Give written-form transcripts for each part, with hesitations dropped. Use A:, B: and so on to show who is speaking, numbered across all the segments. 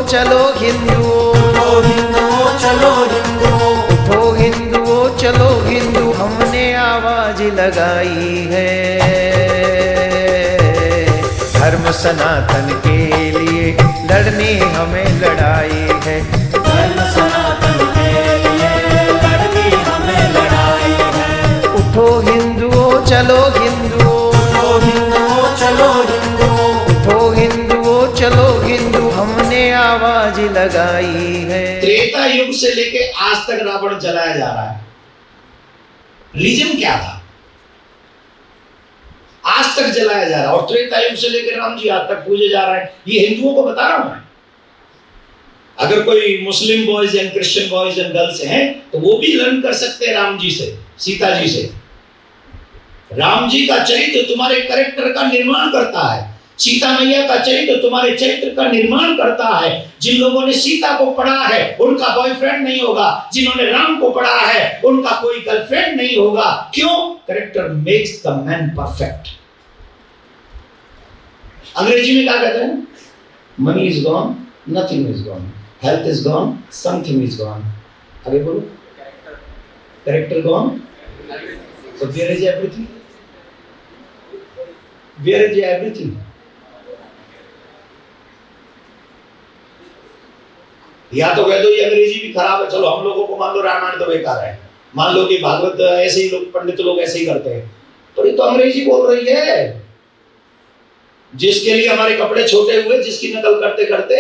A: चलो हिंदुओं,
B: चलो हिंदुओं,
A: उठो हिंदुओं चलो हिंदू, हमने आवाज लगाई है। धर्म सनातन के लिए लड़ने हमें लड़ाई है।
B: धर्म सनातन के लिए लड़नी हमें लड़ाई है।
A: उठो हिंदुओं चलो हिंदुओं,
B: चलो हिंदुओं,
A: उठो हिंदुओं चलो हिंदू, हमने आवाज लगाई है।
C: त्रेता युग से लेके आज तक रावण जलाया जा रहा है। रीजन क्या था? आज तक जलाया जा रहा है और त्रेता युग से लेकर राम जी आज तक पूजे जा रहे हैं। ये हिंदुओं को बता रहा हूं मैं। अगर कोई Muslim boys and Christian boys and girls हैं तो वो भी लर्न कर सकते हैं राम जी से, सीता जी से। राम जी का चरित्र तुम्हारे कैरेक्टर का निर्माण करता है। सीता मैया का चरित्र तुम्हारे चरित्र का निर्माण करता है। जिन लोगों ने सीता को पढ़ा है उनका बॉयफ्रेंड नहीं होगा, जिन्होंने राम को पढ़ा है उनका कोई गर्लफ्रेंड नहीं होगा। क्यों? Character makes the man perfect. अंग्रेजी में क्या कहते हैं? Money is gone, nothing is gone, health is gone, something is gone. आगे बोलो। Character gone, so where is everything? Where is everything? या तो कह दो ये अंग्रेजी भी खराब है, चलो हम लोगों को मान लो रामायण तो बेकार है, मान लो कि भागवत ऐसे ही लोग, पंडित लोग ऐसे ही करते हैं, तो ये तो अंग्रेजी बोल रही है। जिसके लिए हमारे कपड़े छोटे हुए, जिसकी नकल करते करते,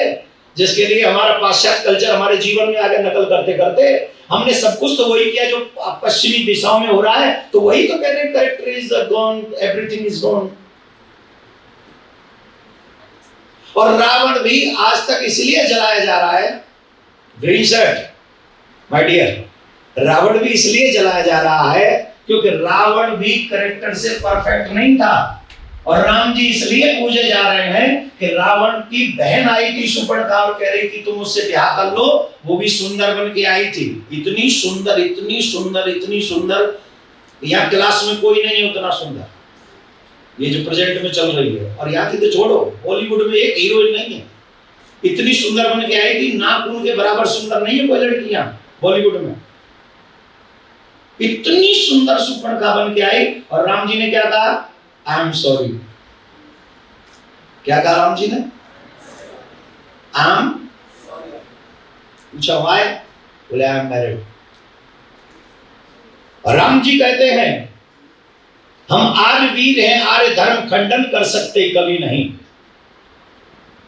C: जिसके लिए हमारा पाश्चात्य कल्चर हमारे जीवन में आगे नकल करते करते हमने सब कुछ तो वही किया जो पश्चिमी दिशाओं में हो रहा है। तो वही तो कह रहे हैं character is gone, everything is gone. और रावण भी आज तक इसलिए जलाया जा रहा है, green shirt my dear, Ravana भी इसलिए जलाया जा रहा है क्योंकि रावण भी कैरेक्टर से परफेक्ट नहीं था। और राम जी इसलिए पूजे जा रहे हैं कि रावण की बहन आई थी सुपर्णखा और कह रही थी तुम मुझसे ब्याह कर लो। वो भी सुंदर बन के आई थी, इतनी सुंदर, इतनी सुंदर, इतनी सुंदर, यहाँ क्लास में कोई नहीं है उतना सुंदर ये जो प्रेजेंट में चल रही है। और यहाँ की तो छोड़ो, बॉलीवुड में एक हीरोइन नहीं है इतनी सुंदर बन के आई थी। नाखून के बराबर सुंदर नहीं है कोई लड़की यहाँ बॉलीवुड में। इतनी सुंदर सुपर्णखा बन के आई और राम जी ने क्या कहा? I am sorry. क्या कहा राम जी ने? I am sorry. पूछा व्हाई? बोले आई एम मैरिड। और राम जी कहते हैं हम आर्य वीर हैं, आर्य धर्म खंडन कर सकते कभी नहीं।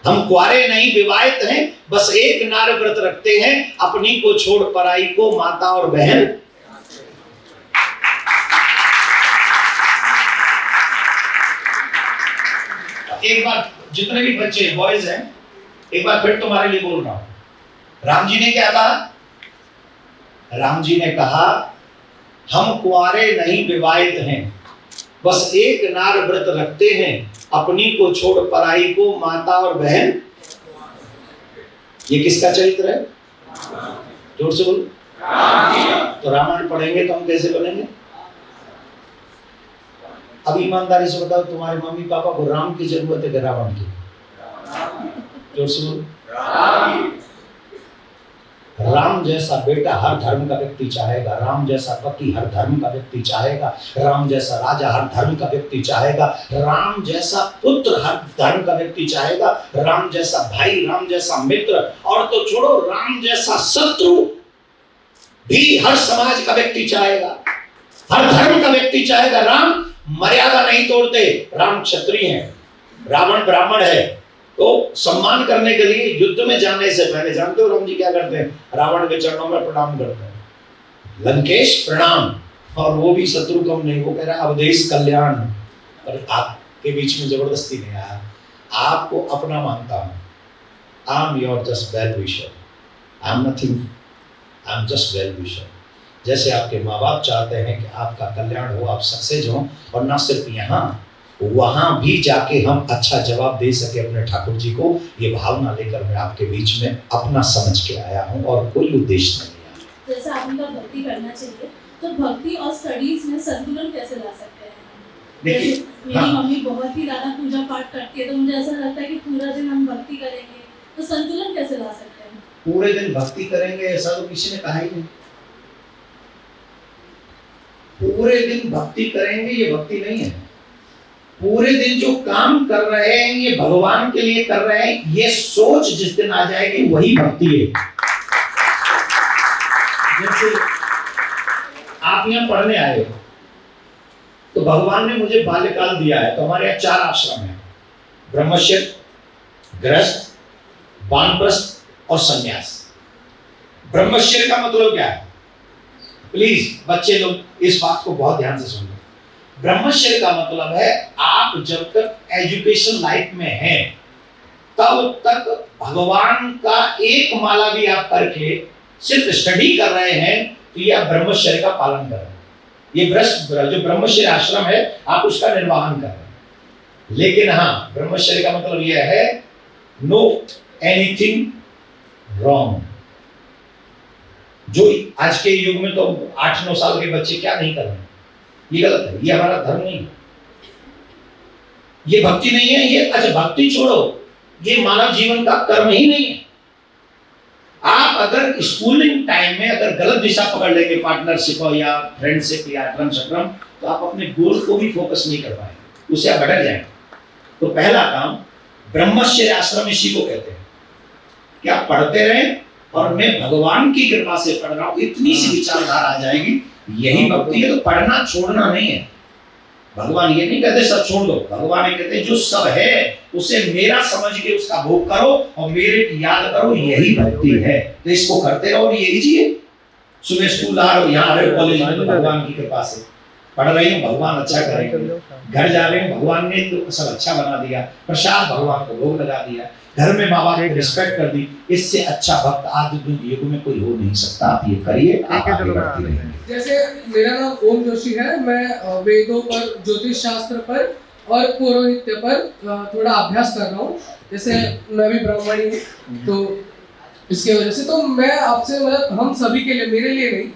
C: हम कुआरे नहीं, विवाहित हैं, बस एक नार व्रत रखते हैं, अपनी को छोड़ पराई को माता और बहन। एक बार जितने भी बच्चे बॉयज हैं, एक बार फिर तुम्हारे लिए बोल रहा हूं। राम जी ने क्या कहा? राम जी ने कहा हम कुआरे नहीं, विवाहित हैं, बस एक नार व्रत रखते हैं, अपनी को छोड़ पराई को माता और बहन। ये किसका चरित्र है? जोर से बोलो। तो रामायण पढ़ेंगे तो हम कैसे बनेंगे? अब ईमानदारी से बताओ, तुम्हारे मम्मी पापा को राम की जरूरत है कि रावण की? जोर से बोलो। राम जैसा बेटा हर धर्म का व्यक्ति चाहेगा, राम जैसा पति हर धर्म का व्यक्ति चाहेगा, राम जैसा राजा हर धर्म का व्यक्ति चाहेगा, राम जैसा पुत्र हर धर्म का व्यक्ति चाहेगा, राम जैसा भाई, राम जैसा मित्र, और तो छोड़ो राम जैसा शत्रु भी हर समाज का व्यक्ति चाहेगा, हर धर्म का व्यक्ति चाहेगा। राम मर्यादा नहीं तोड़ते, राम क्षत्रिय हैं, रावण ब्राह्मण है। तो सम्मान करने के लिए युद्ध में जाने से पहले जानते हो राम जी क्या करते हैं? रावण के चरणों में प्रणाम करते हैं, लंकेश प्रणाम। और वो भी शत्रु कम नहीं, वो कह रहा है अवधेश कल्याण। और आपके बीच में जबरदस्ती नहीं आया, आपको अपना मानता हूं। I am your just well wisher, I am nothing, I am just well wisher. जैसे आपके माँ बाप चाहते हैं कि आपका कल्याण हो, आप सक्सेस हो, और ना सिर्फ यहाँ वहां भी जाके हम अच्छा जवाब दे सके अपने ठाकुर जी को, ये भावना लेकर मैं आपके बीच में अपना समझ के आया हूँ और कोई उद्देश्य नहीं है।
D: जैसे आपने कहा भक्ति करना चाहिए, तो भक्ति और स्टडीज में संतुलन कैसे ला सकते हैं?
C: देखिए,
D: मेरी मम्मी बहुत ही ज्यादा पूजा पाठ करती है, तो मुझे ऐसा लगता है कि पूरा दिन हम भक्ति करेंगे तो संतुलन कैसे ला सकते हैं?
C: पूरे दिन भक्ति करेंगे ऐसा तो किसी ने कहा ही नहीं। पूरे दिन भक्ति करेंगे ये भक्ति नहीं है। पूरे दिन जो काम कर रहे हैं ये भगवान के लिए कर रहे हैं, ये सोच जिस दिन आ जाएगी वही भक्ति है। जैसे आप यहाँ पढ़ने आए हो तो भगवान ने मुझे बाल्यकाल दिया है, तो हमारे यहाँ 4 आश्रम हैं, ब्रह्मचर्य, गृहस्थ, वानप्रस्थ और संन्यास। ब्रह्मचर्य का मतलब क्या है? प्लीज बच्चे लोग इस बात को बहुत ध्यान से सुनिए। ब्रह्मचर्य का मतलब है आप जब तक एजुकेशन लाइफ में हैं तब तक भगवान का एक माला भी आप करके सिर्फ स्टडी कर रहे हैं तो ये आप ब्रह्मचर्य का पालन कर रहे हैं। ये जो ब्रह्मचर्य आश्रम है आप उसका निर्वहन कर रहे हैं। लेकिन हाँ, ब्रह्मचर्य का मतलब यह है नो एनीथिंग रॉन्ग। जो आज के युग में तो 8-9 साल के बच्चे क्या नहीं कर रहे हैं, ये गलत है, ये हमारा धर्म नहीं है, ये भक्ति नहीं है। ये अच्छा भक्ति छोड़ो, ये मानव जीवन का कर्म ही नहीं है। आप अगर स्कूलिंग टाइम में अगर गलत दिशा पकड़ लेंगे, पार्टनरशिप हो या फ्रेंडशिप या अक्रम सक्रमा, तो आप अपने गोल को भी फोकस नहीं कर पाएंगे, उससे आप भटक जाएंगे। तो पहला काम ब्रह्मचर्य आश्रम इसी को कहते हैं कि आप पढ़ते रहें और मैं भगवान की कृपा से पढ़ रहा हूं, इतनी सी विचारधारा आ जाएगी, यही भक्ति है। तो पढ़ना छोड़ना नहीं है। भगवान ये नहीं कहते सब छोड़ दो, भगवान ये कहते जो सब है उसे मेरा समझ के उसका भोग करो और मेरे की याद करो, यही भक्ति है। तो इसको करते रहो और यही जिए। सुबह स्कूल आ रहे हो, यहाँ आ रहे हो कॉलेज में, तो भगवान की कृपा से पढ़ रही हूँ, भगवान अच्छा करेंगे। घर जा रहे हो, भगवान ने तो सब अच्छा बना दिया, प्रसाद भगवान को भोग लगा दिया, घर में माँ बाप की रिस्पेक्ट कर दी। इससे अच्छा भक्त आधुनिक युग में कोई हो नहीं सकता। आप ये करिए, आप आगे बढ़ते रहेंगे।
E: जैसे मेरा नाम ओम जोशी है, मैं वेदों पर, ज्योतिष शास्त्र पर और पुरोहित्य पर थोड़ा अभ्यास कर रहा हूँ। जैसे मैं भी ब्राह्मणी हूँ, तो इसकी वजह से तो मैं आपसे मतलब हम सभी के लिए, मेरे लिए नहीं,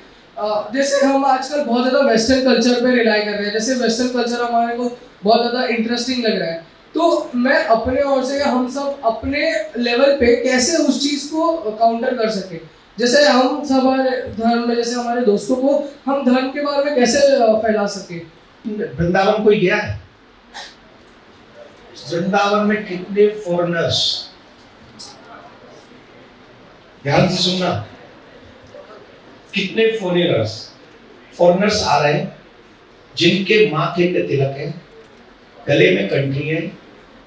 E: जैसे हम आजकल बहुत ज़्यादा वेस्टर्न कल्चर पे रिलाई कर रहे हैं। जैसे वेस्टर्न कल्चर हमारे को बहुत ज़्यादा इंटरेस्टिंग लग रहा है, तो मैं अपने ओर से हम सब अपने लेवल पे कैसे उस चीज़ को काउंटर कर सके। जैसे हम सब हमारे धर्म में, जैसे हमारे दोस्तों को हम धर्म के बारे में कैसे फैला सके।
C: वृंदावन कोई गया है? वृंदावन में कितने फॉरेनर्स, ध्यान से सुनना, कितने फॉरेनर्स आ रहे हैं जिनके माथे पे तिलक है, गले में कंठी है,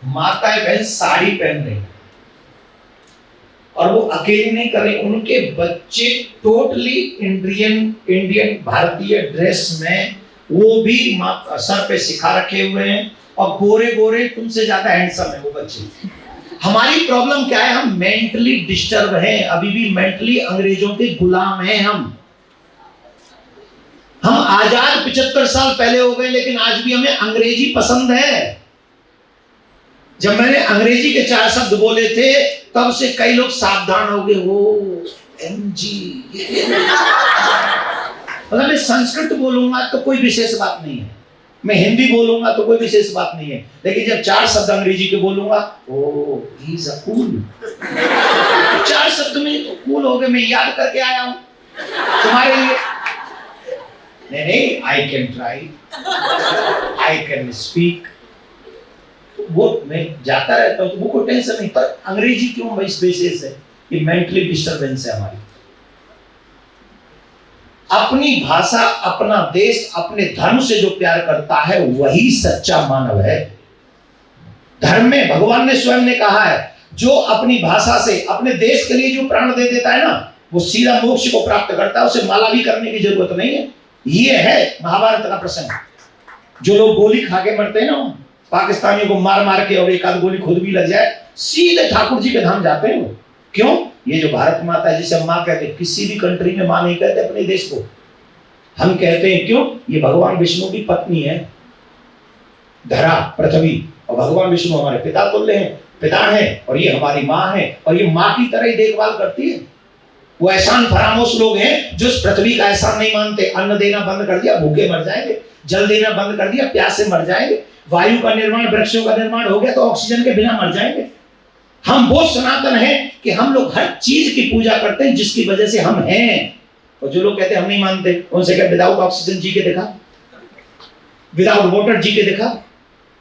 C: माताएं बहन साड़ी पहन रही हैं, और वो अकेले नहीं कर रहे, उनके बच्चे टोटली इंडियन भारतीय ड्रेस में, वो भी सर पे सिखा रखे हुए हैं, और गोरे गोरे तुमसे ज्यादा हैंडसम है वो बच्चे। हमारी प्रॉब्लम क्या है? हम मेंटली डिस्टर्ब हैं, अभी भी मेंटली अंग्रेजों के गुलाम हैं। हम आजाद 75 साल पहले हो गए, लेकिन आज भी हमें अंग्रेजी पसंद है। जब मैंने अंग्रेजी के 4 शब्द बोले थे तब से कई लोग सावधान हो गए, वो एमजी। मतलब मैं संस्कृत बोलूंगा तो कोई विशेष बात नहीं है, मैं हिंदी बोलूंगा तो कोई विशेष बात नहीं है, लेकिन जब 4 शब्द अंग्रेजी के बोलूंगा, ओ ही इज अ कूल। 4 शब्द में तो कूल हो गए, मैं याद करके आया हूं तुम्हारे लिए। नहीं, I can try, I can speak, वो मैं जाता रहता हूँ, तो वो कोई टेंशन नहीं। पर अंग्रेजी क्यों विशेष है? ये मेंटली डिस्टर्बेंस है हमारी। अपनी भाषा, अपना देश, अपने धर्म से जो प्यार करता है वही सच्चा मानव है। धर्म में भगवान ने स्वयं ने कहा है, जो अपनी भाषा से अपने देश के लिए जो प्राण दे देता है ना, वो सीधा मोक्ष को प्राप्त करता है, उसे माला भी करने की जरूरत नहीं है। ये है महाभारत का प्रसंग। जो लोग गोली खा के मरते हैं ना, पाकिस्तानियों को मार मार के, और एक आध गोली खुद भी लग जाए, सीधे ठाकुर जी के धाम जाते हैं। क्यों? ये जो भारत माता है, जिसे हम माँ कहते हैं, किसी भी कंट्री में माँ नहीं कहते अपने देश को, हम कहते हैं। क्यों? ये भगवान विष्णु की पत्नी है, धरा पृथ्वी, और भगवान विष्णु हमारे पिता तुल्य हैं, पिता हैं, और ये हमारी माँ है, और ये माँ की तरह ही देखभाल करती है। वो एहसान फरामोश लोग हैं जो इस पृथ्वी का एहसान नहीं मानते। अन्न देना बंद कर दिया, भूखे मर जाएंगे, जल देना बंद कर दिया, प्यास से मर जाएंगे, वायु का निर्माण, वृक्षों का निर्माण हो गया तो ऑक्सीजन के बिना मर जाएंगे। हम वो सनातन हैं कि हम लोग हर चीज की पूजा करते हैं जिसकी वजह से हम हैं। और जो लोग कहते हैं हम नहीं मानते, उनसे क्या विदाउट ऑक्सीजन जी के देखा, विदाउट वाटर जी के देखा,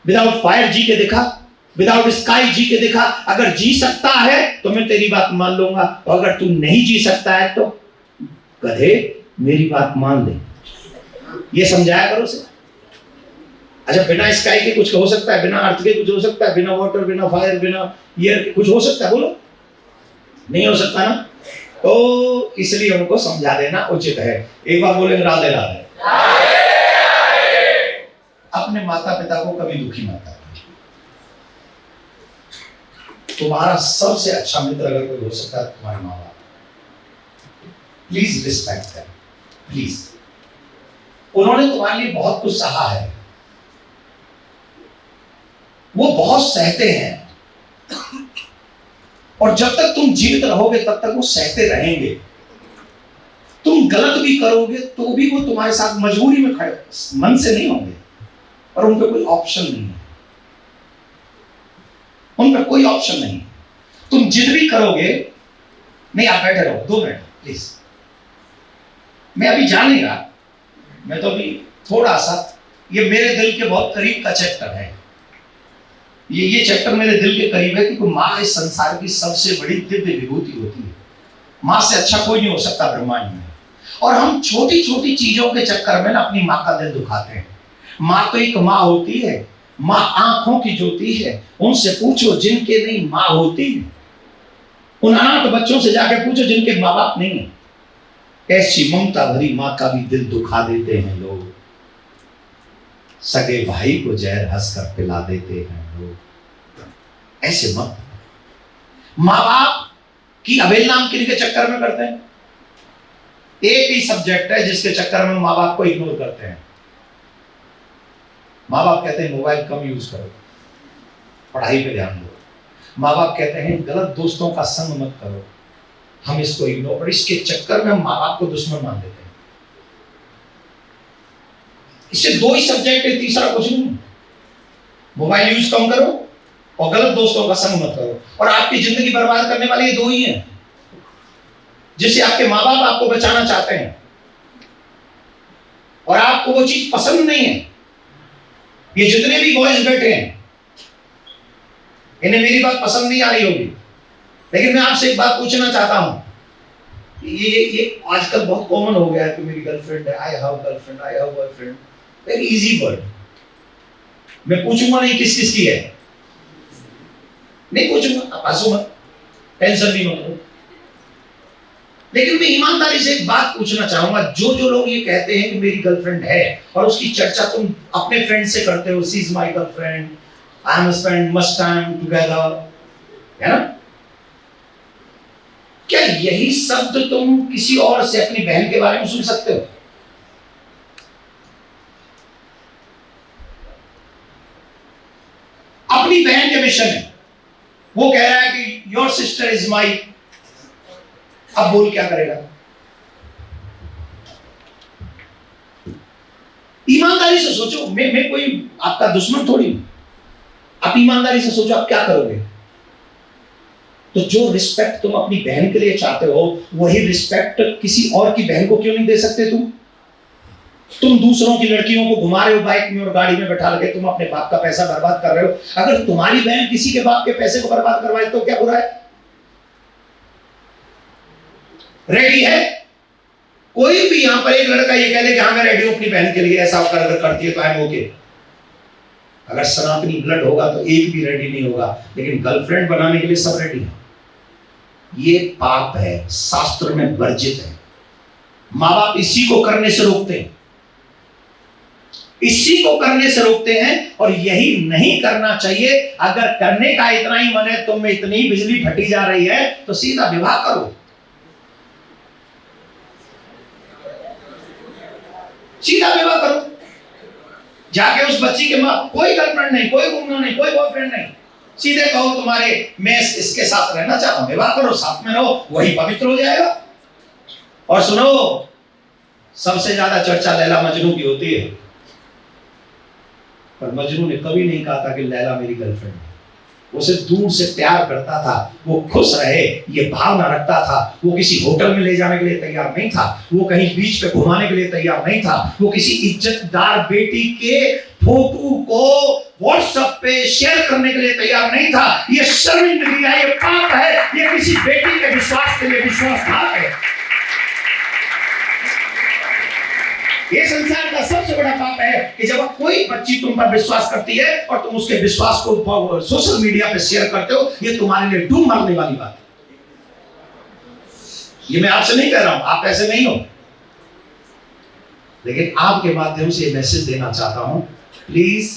C: विदाउट फायर जी के देखा, विदाउट स्काई जी के देखा। अगर जी सकता है तो मैं तेरी बात मान लूंगा, और अगर तू नहीं जी सकता है तो गधे मेरी बात मान ले। ये समझाया करो से। अच्छा, बिना स्काई के कुछ हो सकता है, बिना अर्थ के कुछ हो सकता है, बिना वाटर, बिना फायर, बिना एयर कुछ हो सकता है? बोलो, नहीं हो सकता ना। तो इसलिए उनको समझा देना उचित है। एक बार बोलेंगे राधे राधे। अपने माता पिता को कभी दुखी मत करना। तुम्हारा सबसे अच्छा मित्र अगर कोई हो सकता है तुम्हारे माँ बाप। Please respect them, please. उन्होंने तुम्हारे लिए बहुत कुछ सहा है, वो बहुत सहते हैं, और जब तक तुम जीवित रहोगे तब तक वो सहते रहेंगे। तुम गलत भी करोगे तो भी वो तुम्हारे साथ मजबूरी में खड़े, मन से नहीं होंगे, और उनका कोई ऑप्शन नहीं है, उनका कोई ऑप्शन नहीं। तुम जिद भी करोगे, नहीं आप बैठे रहो 2 मिनट प्लीज, मैं अभी जा नहीं रहा, मैं तो अभी थोड़ा सा, ये मेरे दिल के बहुत करीब का चैप्टर है। ये चैप्टर मेरे दिल के करीब है, क्योंकि माँ इस संसार की सबसे बड़ी दिव्य विभूति होती है। माँ से अच्छा कोई नहीं हो सकता ब्रह्मांड में। और हम छोटी छोटी चीजों के चक्कर में ना अपनी माँ का दिल दुखाते हैं। माँ तो एक माँ होती है, माँ आंखों की ज्योति है। उनसे पूछो जिनके नहीं माँ होती, उन अनाथ बच्चों से जाके पूछो जिनके माँ बाप नहीं है। ऐसी ममता भरी माँ का भी दिल दुखा देते हैं लोग। सगे भाई को जहर हंसकर पिला देते हैं लोग। ऐसे मत। माँ बाप की अवहेलना हम किनके चक्कर में करते हैं? एक ही सब्जेक्ट है जिसके चक्कर में माँ बाप को इग्नोर करते हैं। माँ बाप कहते हैं मोबाइल कम यूज करो, पढ़ाई पे ध्यान दो। माँ बाप कहते हैं गलत दोस्तों का संग मत करो, हम इसको इग्नोर, और इसके चक्कर में हम माँ बाप को दुश्मन मान देते हैं। इससे 2 ही सब्जेक्ट है, तीसरा कुछ नहीं। मोबाइल यूज कम करो और गलत दोस्तों का संग मत करो, और आपकी जिंदगी बर्बाद करने वाले ये 2 ही हैं जिससे आपके माँ बाप आपको बचाना चाहते हैं, और आपको वो चीज पसंद नहीं है। ये जितने भी बॉयज बैठे हैं, इन्हें मेरी बात पसंद नहीं आ रही होगी, लेकिन मैं आपसे एक बात पूछना चाहता हूं। ये आजकल बहुत कॉमन हो गया है कि मेरी गर्लफ्रेंड है, I have girlfriend, I have boyfriend. Very easy word. मैं पूछूंगा नहीं किस किस की है, नहीं पूछूंगा, आप हंसो मत, टेंशन भी मत लो। लेकिन मैं ईमानदारी से एक बात पूछना चाहूंगा, जो लोग ये कहते हैं कि मेरी गर्लफ्रेंड है और उसकी चर्चा तुम अपने फ्रेंड से करते हो, she is my girlfriend, I am spend much time together, है ना? क्या यही शब्द तुम किसी और से अपनी बहन के बारे में सुन सकते हो? अपनी बहन के विषय में वो कह रहा है कि योर सिस्टर इज माई, अब बोल क्या करेगा? ईमानदारी से सोचो, मैं कोई आपका दुश्मन थोड़ी हूं। आप ईमानदारी से सोचो आप क्या करोगे। तो जो रिस्पेक्ट तुम अपनी बहन के लिए चाहते हो, वही रिस्पेक्ट किसी और की बहन को क्यों नहीं दे सकते तुम दूसरों की लड़कियों को घुमा रहे हो बाइक में और गाड़ी में बैठा लगे, तुम अपने बाप का पैसा बर्बाद कर रहे हो। अगर तुम्हारी बहन किसी के बाप के पैसे को बर्बाद करवाए तो क्या बुरा है? रेडी है? कोई भी यहां पर एक लड़का ये कह दे कि हाँ मैं रेडी हूं अपनी बहन के लिए, ऐसा अगर करती है तो आई एम ओके। अगर सनातनी ब्लड होगा तो एक भी रेडी नहीं होगा, लेकिन गर्लफ्रेंड बनाने के लिए सब रेडी है। ये पाप है, शास्त्र में वर्जित है। माँ बाप इसी को करने से रोकते हैं, इसी को करने से रोकते हैं, और यही नहीं करना चाहिए। अगर करने का इतना ही मन है, तुम में इतनी बिजली फटी जा रही है, तो सीधा विवाह करो, सीधा विवाह करो। जाके उस बच्ची के माँ, कोई गर्लफ्रेंड नहीं, कोई घूमना नहीं, कोई बॉयफ्रेंड नहीं, सीधे कहो तुम्हारे मैं इसके साथ रहना चाहता हूं, विवाह करो, साथ में रहो, वही पवित्र हो जाएगा। और सुनो, सबसे ज्यादा चर्चा लैला मजनू की होती है, पर मजनू ने कभी नहीं कहा था कि लैला मेरी गर्लफ्रेंड है। वो सिर्फ दूर से प्यार करता था, वो खुश रहे ये भावना रखता था। वो किसी होटल में ले जाने के लिए तैयार नहीं था, वो कहीं बीच पे घुमाने के लिए तैयार नहीं था, वो किसी इज्जतदार बेटी के फोटो को व्हाट्सएप पे शेयर करने के लिए तैयार नहीं था। ये शर्मिंदगी है, ये पाप है, ये किसी बेटी के विश्वास के लिए विश्वासघात है। ये संसार का सबसे बड़ा पाप है कि जब कोई बच्ची तुम पर विश्वास करती है और तुम उसके विश्वास को सोशल मीडिया पे शेयर करते हो, ये तुम्हारे लिए डूब मरने वाली बात है। ये मैं आपसे नहीं कह रहा हूं, आप ऐसे नहीं हो, लेकिन आपके माध्यम से मैसेज देना चाहता हूं, please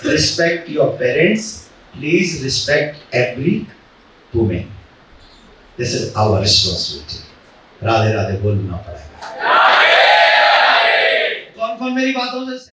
C: respect your parents, please respect every women, this is our responsibility. Radhe Radhe बोलना पड़ेगा। कौन कौन मेरी बातों से